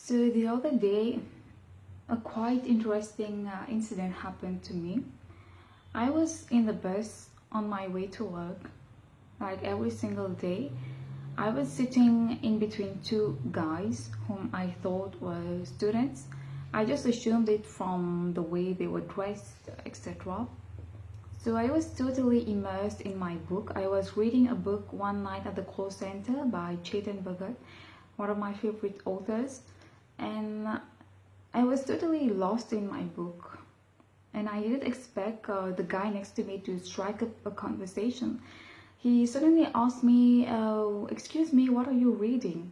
So the other day, a quite interesting incident happened to me. I was in the bus on my way to work, like every single day. I was sitting in between two guys whom I thought were students. I just assumed it from the way they were dressed, etc. So I was totally immersed in my book. I was reading a book one night at the call center by Chetan Bhagat, one of my favorite authors, and I was totally lost in my book. And I didn't expect the guy next to me to strike up a conversation. He suddenly asked me, "Excuse me, what are you reading?"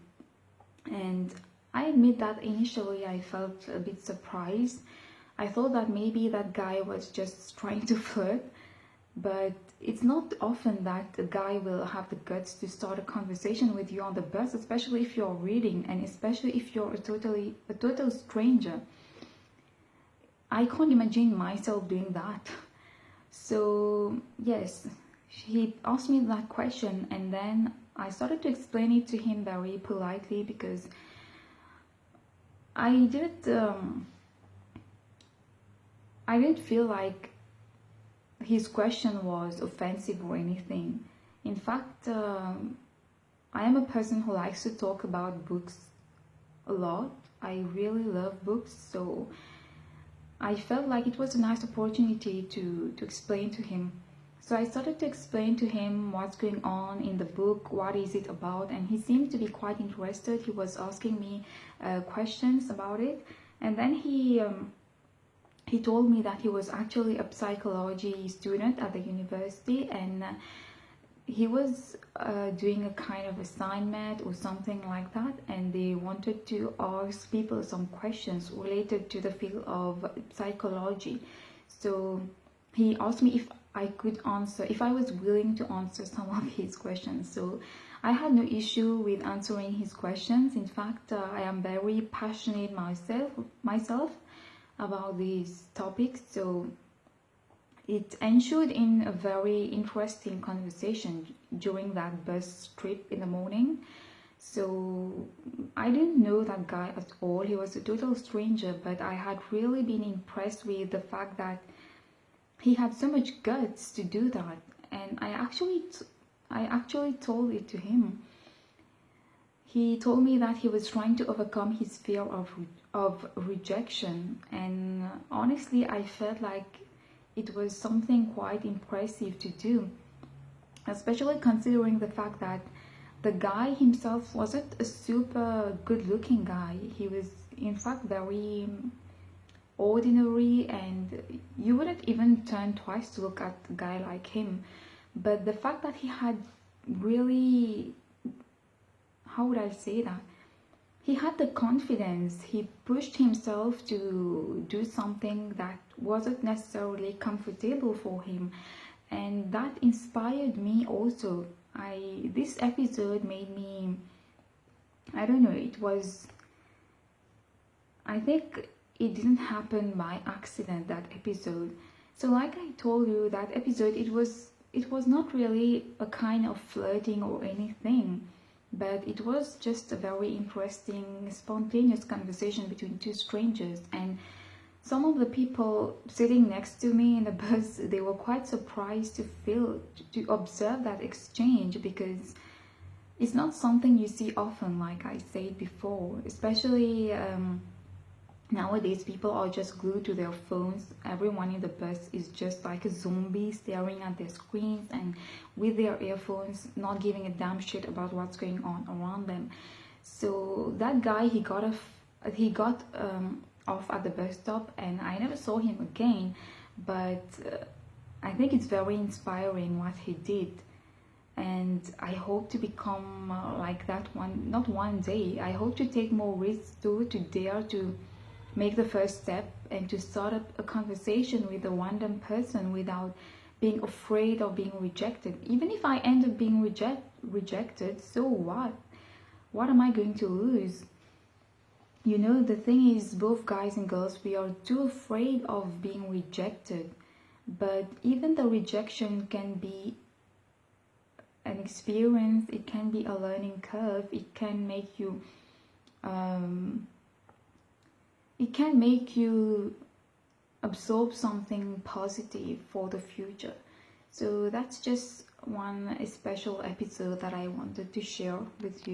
And I admit that initially I felt a bit surprised. I thought that maybe that guy was just trying to flirt, but it's not often that a guy will have the guts to start a conversation with you on the bus, especially if you're reading and especially if you're a total stranger. I can't imagine myself doing that. So, yes, he asked me that question, and then I started to explain it to him very politely because I didn't, um, I didn't feel like his question was offensive or anything. In fact, I am a person who likes to talk about books a lot. I really love books, so I felt like it was a nice opportunity to explain to him. So I started to explain to him what's going on in the book, what is it about, and he seemed to be quite interested. He was asking me questions about it, and then he told me that he was actually a psychology student at the university, and he was doing a kind of assignment or something like that, and they wanted to ask people some questions related to the field of psychology. So he asked me if I could answer, if I was willing to answer some of his questions. So I had no issue with answering his questions. In fact, I am very passionate myself about these topics. So it ensued in a very interesting conversation during that bus trip in the morning. So I didn't know that guy at all. He was a total stranger, but I had really been impressed with the fact that he had so much guts to do that. And I actually told it to him. He told me that he was trying to overcome his fear of rejection, and honestly I felt like it was something quite impressive to do, especially considering the fact that the guy himself wasn't a super good looking guy. He was in fact very ordinary, and you wouldn't even turn twice to look at a guy like him. But the fact that he had really, how would I say that? He had the confidence, he pushed himself to do something that wasn't necessarily comfortable for him, and that inspired me also. This episode made me, I don't know, it was, I think it didn't happen by accident, that episode. So like I told you, that episode, it was not really a kind of flirting or anything, but it was just a very interesting, spontaneous conversation between two strangers. And some of the people sitting next to me in the bus, they were quite surprised to observe that exchange, because it's not something you see often, like I said before. Especially nowadays, people are just glued to their phones. Everyone in the bus is just like a zombie staring at their screens and with their earphones, not giving a damn shit about what's going on around them. So that guy, he got off at the bus stop, and I never saw him again. But I think it's very inspiring what he did, and I hope to become like that one. Not one day. I hope to take more risks too, to dare to make the first step and to start up a conversation with a random person without being afraid of being rejected. Even if I end up being rejected, so what? What am I going to lose? You know, the thing is, both guys and girls, we are too afraid of being rejected. But even the rejection can be an experience, it can be a learning curve, it can make you it can make you absorb something positive for the future. So that's just one special episode that I wanted to share with you.